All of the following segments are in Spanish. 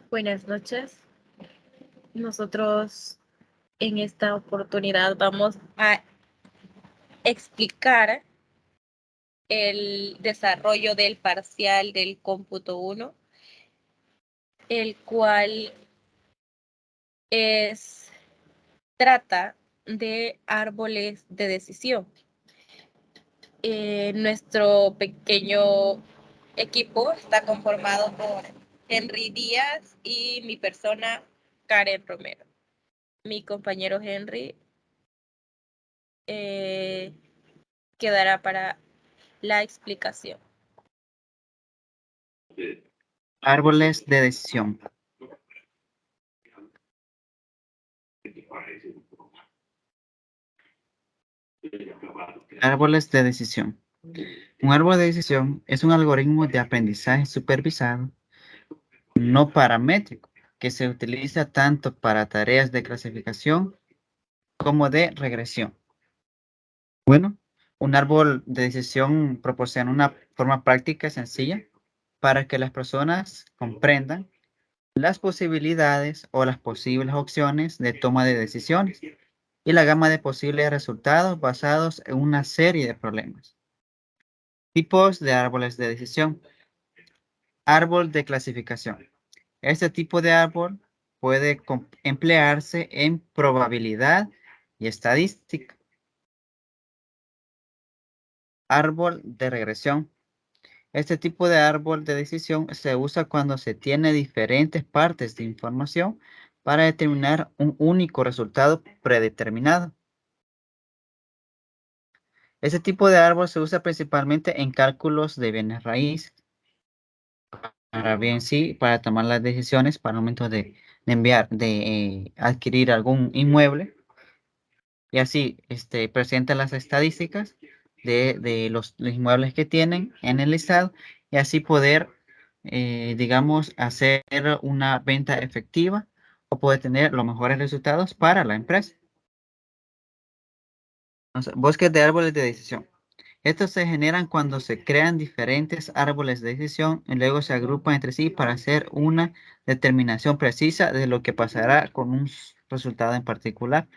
Buenas noches. Nosotros en esta oportunidad vamos a explicar el desarrollo del parcial del cómputo 1, el cual trata de árboles de decisión. Nuestro pequeño equipo está conformado por Henry Díaz y mi persona, Karen Romero. Mi compañero Henry quedará para la explicación. Árboles de decisión. Árboles de decisión. Un árbol de decisión es un algoritmo de aprendizaje supervisado no paramétrico que se utiliza tanto para tareas de clasificación como de regresión. Bueno, un árbol de decisión proporciona una forma práctica y sencilla para que las personas comprendan las posibilidades o las posibles opciones de toma de decisiones y la gama de posibles resultados basados en una serie de problemas. Tipos de árboles de decisión. Árbol de clasificación. Este tipo de árbol puede emplearse en probabilidad y estadística. Árbol de regresión. Este tipo de árbol de decisión se usa cuando se tiene diferentes partes de información para determinar un único resultado predeterminado. Este tipo de árbol se usa principalmente en cálculos de bienes raíces. Ahora bien, sí, para tomar las decisiones para el momento de adquirir algún inmueble y así presenta las estadísticas de los inmuebles que tienen en el listado y así poder, digamos, hacer una venta efectiva o poder tener los mejores resultados para la empresa. Entonces, bosques de árboles de decisión. Estos se generan cuando se crean diferentes árboles de decisión y luego se agrupan entre sí para hacer una determinación precisa de lo que pasará con un resultado en particular.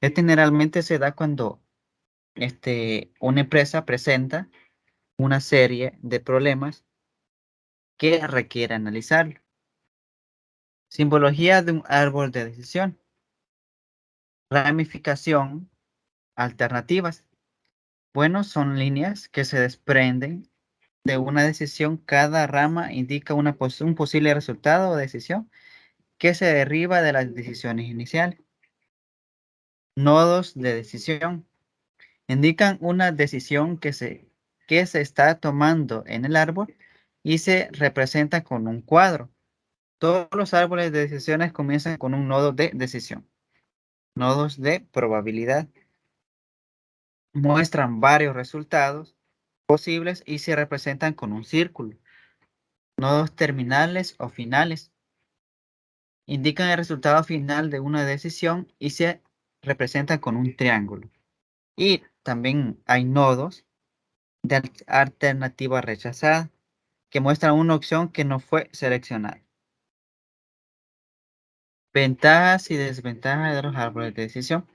Esto generalmente se da cuando una empresa presenta una serie de problemas que requiere analizarlo. Simbología de un árbol de decisión. Ramificación. Alternativas. Bueno, son líneas que se desprenden de una decisión. Cada rama indica un posible resultado o decisión que se deriva de las decisiones iniciales. Nodos de decisión. Indican una decisión que se está tomando en el árbol y se representa con un cuadro. Todos los árboles de decisiones comienzan con un nodo de decisión. Nodos de probabilidad. Muestran varios resultados posibles y se representan con un círculo. Nodos terminales o finales. Indican el resultado final de una decisión y se representan con un triángulo. Y también hay nodos de alternativa rechazada que muestran una opción que no fue seleccionada. Ventajas y desventajas de los árboles de decisión.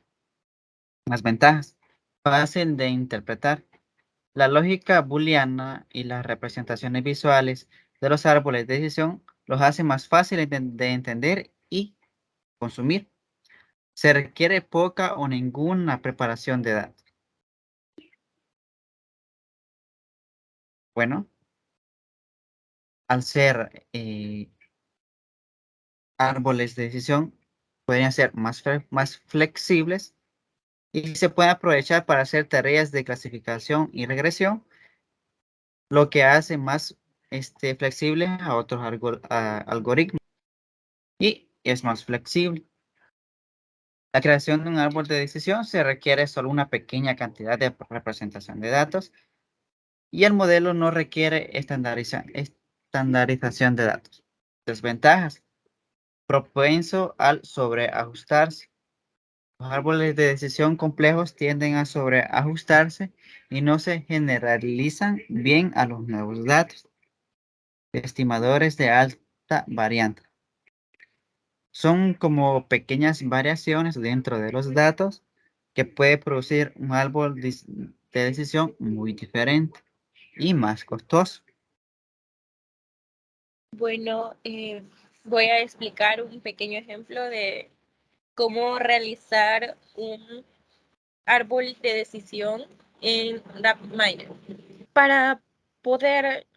Las ventajas. Fácil de interpretar. La lógica booleana y las representaciones visuales de los árboles de decisión los hacen más fáciles de entender y consumir. Se requiere poca o ninguna preparación de datos. Bueno, al ser árboles de decisión, pueden ser más flexibles y se pueden aprovechar para hacer tareas de clasificación y regresión, lo que hace más flexible a otros algoritmos y es más flexible. La creación de un árbol de decisión se requiere solo una pequeña cantidad de representación de datos y el modelo no requiere estandarización de datos. Desventajas. Propenso al sobreajustarse. Los árboles de decisión complejos tienden a sobreajustarse y no se generalizan bien a los nuevos datos. Estimadores de alta varianza. Son como pequeñas variaciones dentro de los datos que puede producir un árbol de decisión muy diferente y más costoso. Bueno, voy a explicar un pequeño ejemplo de cómo realizar un árbol de decisión en RapidMiner. Para poder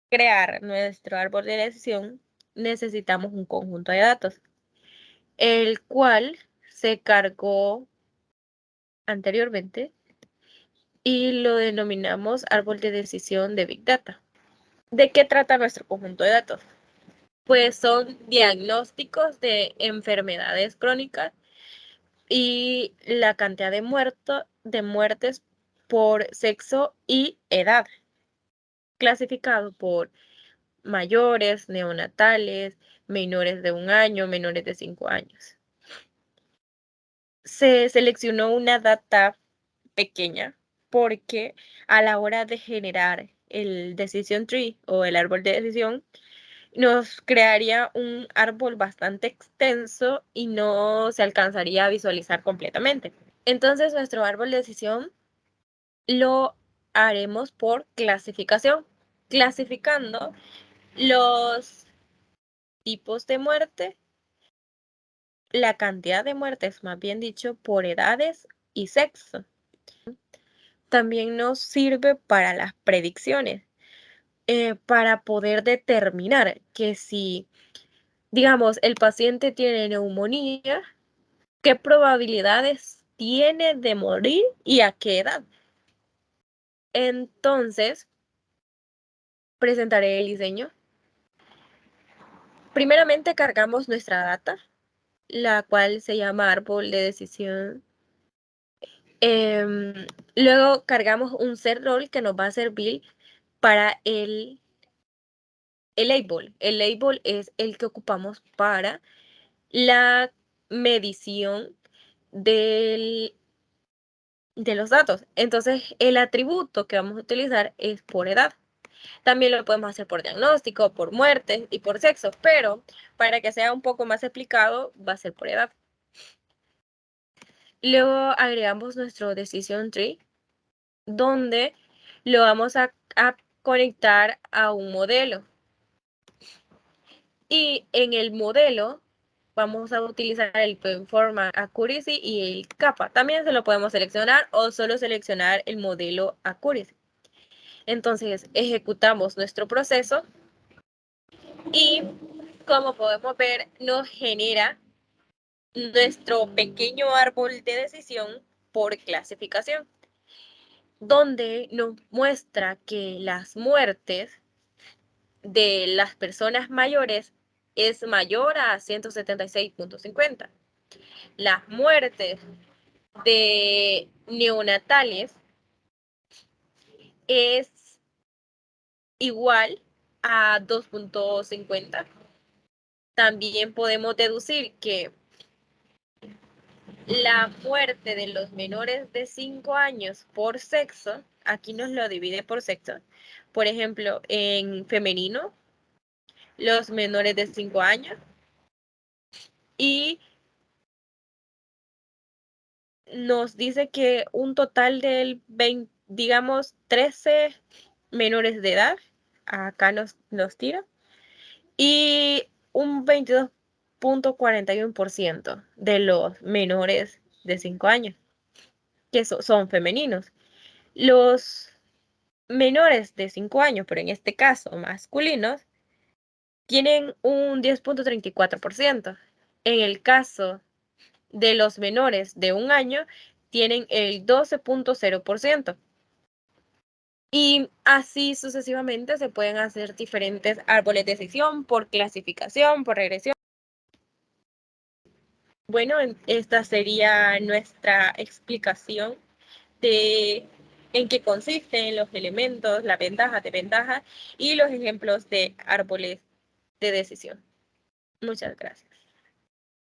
crear nuestro árbol de decisión, necesitamos un conjunto de datos, el cual se cargó anteriormente y lo denominamos árbol de decisión de Big Data. ¿De qué trata nuestro conjunto de datos? Pues son diagnósticos de enfermedades crónicas y la cantidad de muertes por sexo y edad, clasificado por mayores, neonatales, menores de 1 año, menores de 5 años. Se seleccionó una data pequeña porque a la hora de generar el decision tree o el árbol de decisión, nos crearía un árbol bastante extenso y no se alcanzaría a visualizar completamente. Entonces, nuestro árbol de decisión lo haremos por clasificación, clasificando los tipos de muerte, la cantidad de muertes, más bien dicho, por edades y sexo. También nos sirve para las predicciones, para poder determinar que si, digamos, el paciente tiene neumonía, ¿qué probabilidades tiene de morir y a qué edad? Entonces, presentaré el diseño. Primeramente cargamos nuestra data, la cual se llama árbol de decisión. Luego cargamos un set role que nos va a servir para el label. El label es el que ocupamos para la medición de los datos. Entonces, el atributo que vamos a utilizar es por edad. También lo podemos hacer por diagnóstico, por muerte y por sexo, pero para que sea un poco más explicado, va a ser por edad. Luego agregamos nuestro decision tree, donde lo vamos a conectar a un modelo. Y en el modelo vamos a utilizar el Performance Accuracy y el Kappa. También se lo podemos seleccionar o solo seleccionar el modelo Accuracy. Entonces ejecutamos nuestro proceso y como podemos ver nos genera nuestro pequeño árbol de decisión por clasificación, donde nos muestra que las muertes de las personas mayores es mayor a 176.50. Las muertes de neonatales es igual a 2.50. También podemos deducir que la muerte de los menores de 5 años por sexo, aquí nos lo divide por sexo. Por ejemplo, en femenino, los menores de 5 años. Y nos dice que un total del 20, digamos, 13 menores de edad, acá nos tira, y un 22.41% de los menores de 5 años, que son femeninos. Los menores de 5 años, pero en este caso masculinos, tienen un 10.34%. En el caso de los menores de 1 año, tienen el 12.0%. Y así sucesivamente se pueden hacer diferentes árboles de decisión por clasificación, por regresión. Bueno, esta sería nuestra explicación de en qué consisten los elementos, las ventajas, desventajas y los ejemplos de árboles de decisión. Muchas gracias.